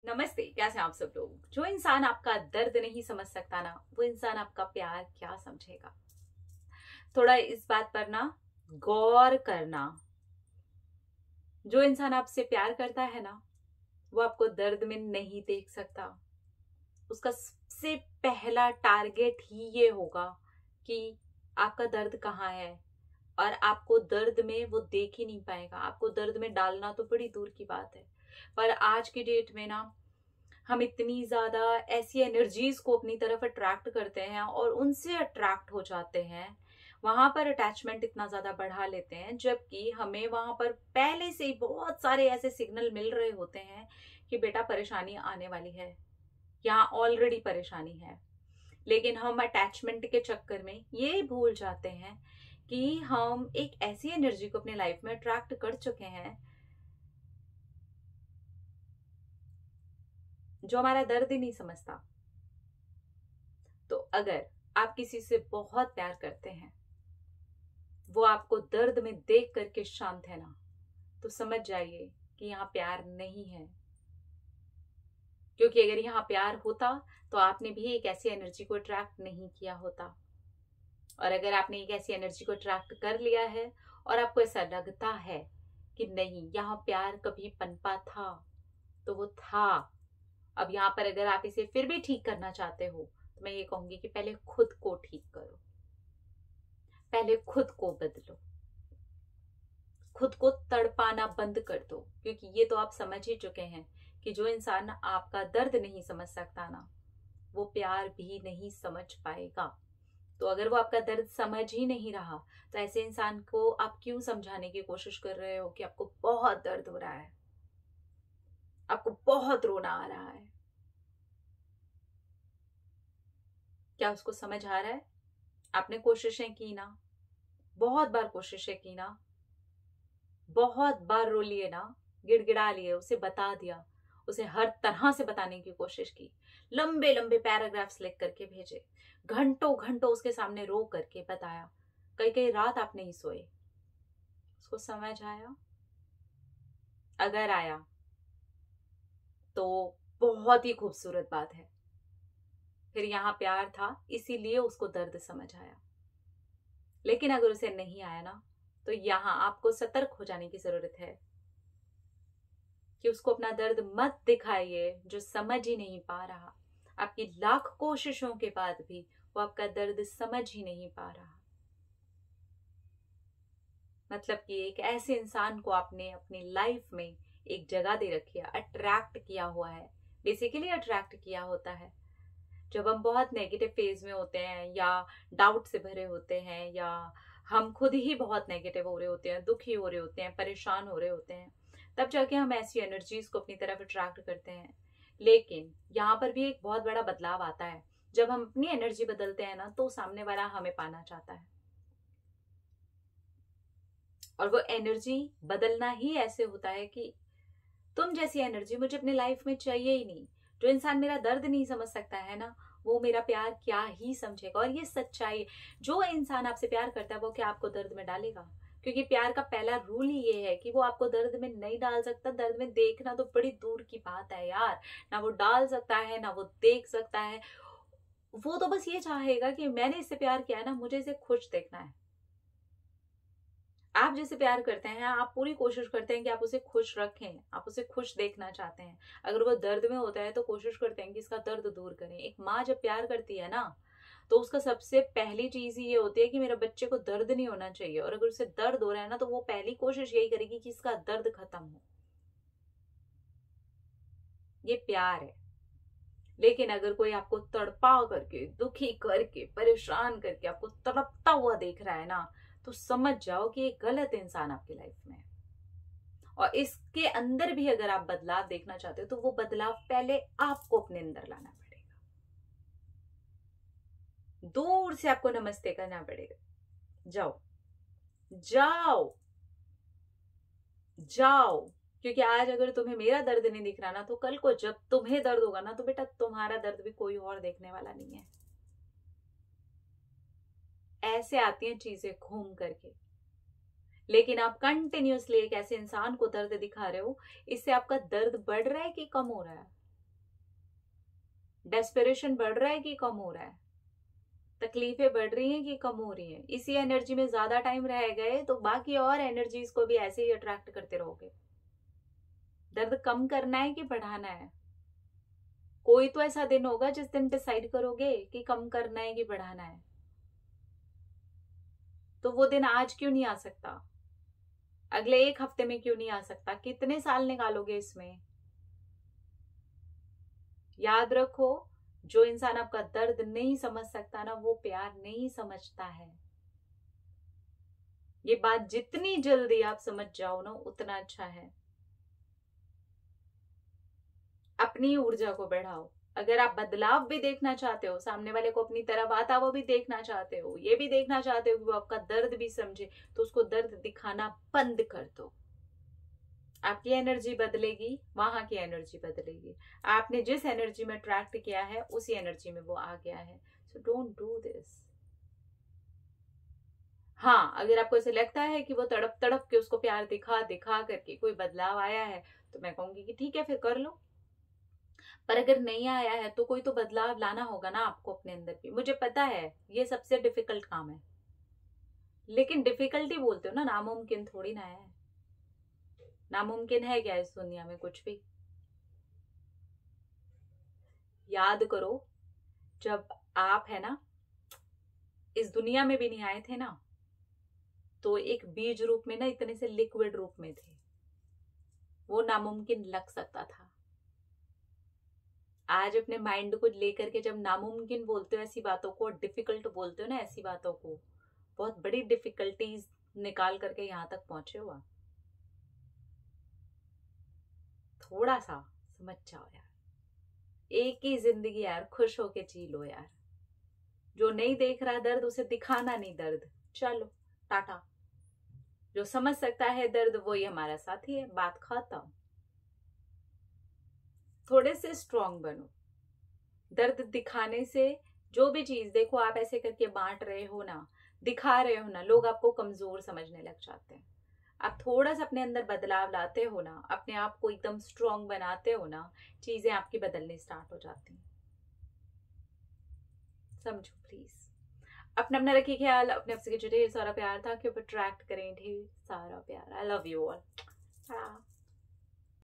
नमस्ते, कैसे हैं आप सब लोग। जो इंसान आपका दर्द नहीं समझ सकता ना, वो इंसान आपका प्यार क्या समझेगा। थोड़ा इस बात पर ना गौर करना। जो इंसान आपसे प्यार करता है ना, वो आपको दर्द में नहीं देख सकता। उसका सबसे पहला टारगेट ही ये होगा कि आपका दर्द कहाँ है, और आपको दर्द में वो देख ही नहीं पाएगा। आपको दर्द में डालना तो बड़ी दूर की बात है। पर आज की डेट में ना, हम इतनी ज्यादा ऐसी एनर्जीज को अपनी तरफ अट्रैक्ट करते हैं और उनसे अट्रैक्ट हो जाते हैं, वहां पर अटैचमेंट इतना ज्यादा बढ़ा लेते हैं, जबकि हमें वहां पर पहले से ही बहुत सारे ऐसे सिग्नल मिल रहे होते हैं कि बेटा परेशानी आने वाली है, यहाँ ऑलरेडी परेशानी है। लेकिन हम अटैचमेंट के चक्कर में ये भूल जाते हैं कि हम एक ऐसी एनर्जी को अपने लाइफ में अट्रैक्ट कर चुके हैं जो हमारा दर्द ही नहीं समझता। तो अगर आप किसी से बहुत प्यार करते हैं, वो आपको दर्द में देख करके शांत है ना, तो समझ जाइए कि यहाँ प्यार नहीं है। क्योंकि अगर यहाँ प्यार होता तो आपने भी एक ऐसी एनर्जी को अट्रैक्ट नहीं किया होता। और अगर आपने एक ऐसी एनर्जी को अट्रैक्ट कर लिया है और आपको ऐसा लगता है कि नहीं, यहाँ प्यार कभी पनपा था, तो वो था। अब यहाँ पर अगर आप इसे फिर भी ठीक करना चाहते हो, तो मैं ये कहूंगी कि पहले खुद को ठीक करो, पहले खुद को बदलो, खुद को तड़पाना बंद कर दो। क्योंकि ये तो आप समझ ही चुके हैं कि जो इंसान आपका दर्द नहीं समझ सकता ना, वो प्यार भी नहीं समझ पाएगा। तो अगर वो आपका दर्द समझ ही नहीं रहा, तो ऐसे इंसान को आप क्यों समझाने की कोशिश कर रहे हो कि आपको बहुत दर्द हो रहा है, आपको बहुत रोना आ रहा है। क्या उसको समझ आ रहा है? आपने कोशिशें की ना, बहुत बार कोशिशें की ना, बहुत बार रो लिए ना, गिड़गिड़ा लिए, उसे बता दिया, उसे हर तरह से बताने की कोशिश की, लंबे लंबे पैराग्राफ्स लिख करके भेजे, घंटों घंटों उसके सामने रो करके बताया, कई कई रात आप नहीं सोए। उसको समझ आया? अगर आया तो बहुत ही खूबसूरत बात है। फिर यहाँ प्यार था, इसीलिए उसको दर्द समझ आया। लेकिन अगर उसे नहीं आया ना, तो यहाँ आपको सतर्क हो जाने की जरूरत है कि उसको अपना दर्द मत दिखाइए जो समझ ही नहीं पा रहा। आपकी लाख कोशिशों के बाद भी वो आपका दर्द समझ ही नहीं पा रहा। मतलब कि एक ऐसे इंसान को आपने अपनी लाइफ में एक जगह दे रखी है, अट्रैक्ट किया हुआ है। बेसिकली अट्रैक्ट किया होता है जब हम बहुत नेगेटिव फेज में होते हैं, या डाउट से भरे होते हैं, या हम खुद ही बहुत नेगेटिव हो रहे होते हैं, दुखी हो रहे होते हैं, परेशान हो रहे होते हैं, तब जाके हम ऐसी एनर्जीज को अपनी तरफ अट्रैक्ट करते हैं। लेकिन यहाँ पर भी एक बहुत बड़ा बदलाव आता है। जब हम अपनी एनर्जी बदलते हैं ना, तो सामने वाला हमें पाना चाहता है। और वो एनर्जी बदलना ही ऐसे होता है कि तुम जैसी एनर्जी मुझे अपने लाइफ में चाहिए ही नहीं। जो इंसान मेरा दर्द नहीं समझ सकता है ना, वो मेरा प्यार क्या ही समझेगा। और ये सच्चाई, जो इंसान आपसे प्यार करता है वो क्या आपको दर्द में डालेगा? क्योंकि प्यार का पहला रूल ही ये है कि वो आपको दर्द में नहीं डाल सकता। दर्द में देखना तो बड़ी दूर की बात है यार। ना वो डाल सकता है, ना वो देख सकता है। वो तो बस ये चाहेगा कि मैंने इससे प्यार किया है ना, मुझे इसे खुश देखना है। आप जैसे प्यार करते हैं, आप पूरी कोशिश करते हैं कि आप उसे खुश रखें, आप उसे खुश देखना चाहते हैं। अगर वो दर्द में होता है तो कोशिश करते हैं कि इसका दर्द दूर करें। एक माँ जब प्यार करती है ना, तो उसका सबसे पहली चीज ही ये होती है कि मेरे बच्चे को दर्द नहीं होना चाहिए। और अगर उसे दर्द हो रहा है ना, तो वो पहली कोशिश यही करेगी कि इसका दर्द खत्म हो। ये प्यार है। लेकिन अगर कोई आपको तड़पा करके, दुखी करके, परेशान करके आपको तड़पता हुआ देख रहा है ना, तो समझ जाओ कि एक गलत इंसान आपकी लाइफ में है। और इसके अंदर भी अगर आप बदलाव देखना चाहते हो, तो वो बदलाव पहले आपको अपने अंदर लाना पड़ेगा। दूर से आपको नमस्ते करना पड़ेगा। जाओ, जाओ, जाओ। क्योंकि आज अगर तुम्हें मेरा दर्द नहीं दिख रहा ना, तो कल को जब तुम्हें दर्द होगा ना, तो बेटा तुम्हारा दर्द भी कोई और देखने वाला नहीं है। ऐसे आती हैं चीजें घूम करके। लेकिन आप कंटिन्यूअसली एक ऐसे इंसान को दर्द दिखा रहे हो, इससे आपका दर्द बढ़ रहा है कि कम हो रहा है? डेस्परेशन बढ़ रहा है कि कम हो रहा है? तकलीफें बढ़ रही हैं कि कम हो रही हैं? इसी एनर्जी में ज्यादा टाइम रह गए तो बाकी और एनर्जीज को भी ऐसे ही अट्रैक्ट करते रहोगे। दर्द कम करना है कि बढ़ाना है? कोई तो ऐसा दिन होगा जिस दिन डिसाइड करोगे कि कम करना है कि बढ़ाना है। तो वो दिन आज क्यों नहीं आ सकता? अगले 1 हफ्ते में क्यों नहीं आ सकता? कितने साल निकालोगे इसमें? याद रखो, जो इंसान आपका दर्द नहीं समझ सकता ना, वो प्यार नहीं समझता है। ये बात जितनी जल्दी आप समझ जाओ ना, उतना अच्छा है। अपनी ऊर्जा को बढ़ाओ। अगर आप बदलाव भी देखना चाहते हो, सामने वाले को अपनी तरफ आता वो भी देखना चाहते हो, ये भी देखना चाहते हो कि वो आपका दर्द भी समझे, तो उसको दर्द दिखाना बंद कर दो। आपकी एनर्जी बदलेगी, वहां की एनर्जी बदलेगी। आपने जिस एनर्जी में अट्रैक्ट किया है उसी एनर्जी में वो आ गया है। So don't do this. हाँ, अगर आपको ऐसे लगता है कि वो तड़प तड़प के उसको प्यार दिखा दिखा करके कोई बदलाव आया है, तो मैं कहूंगी कि ठीक है, फिर कर लो। पर अगर नहीं आया है तो कोई तो बदलाव लाना होगा ना आपको अपने अंदर भी। मुझे पता है ये सबसे डिफिकल्ट काम है, लेकिन डिफिकल्टी बोलते हो ना, नामुमकिन थोड़ी ना है। नामुमकिन है क्या इस दुनिया में कुछ भी? याद करो, जब आप है ना इस दुनिया में भी नहीं आए थे ना, तो एक बीज रूप में ना, इतने से लिक्विड रूप में थे। वो नामुमकिन लग सकता था। आज अपने माइंड को लेकर के जब नामुमकिन बोलते हो ऐसी बातों को, डिफिकल्ट बोलते हो ना ऐसी बातों को, बहुत बड़ी डिफिकल्टीज निकाल करके यहां तक पहुंचे हो आप। थोड़ा सा समझ जाओ यार। एक ही जिंदगी यार, खुश होके जी लो यार। जो नहीं देख रहा दर्द, उसे दिखाना नहीं दर्द। चलो टाटा। जो समझ सकता है दर्द, वही हमारा साथी है। बात खत्म। थोड़े से स्ट्रांग बनो। दर्द दिखाने से, जो भी चीज देखो आप ऐसे करके बांट रहे हो ना, दिखा रहे हो ना, लोग आपको कमजोर समझने लग जाते हैं। आप थोड़ा सा अपने अंदर बदलाव लाते हो ना, अपने आप को एकदम स्ट्रांग बनाते हो ना, चीजें आपकी बदलनी स्टार्ट हो जाती हैं। समझो प्लीज। अपना अपना रखिए ख्याल। अपने आपसे ढेर सारा प्यार था कि अट्रैक्ट करें ढेर सारा प्यार। I love you all.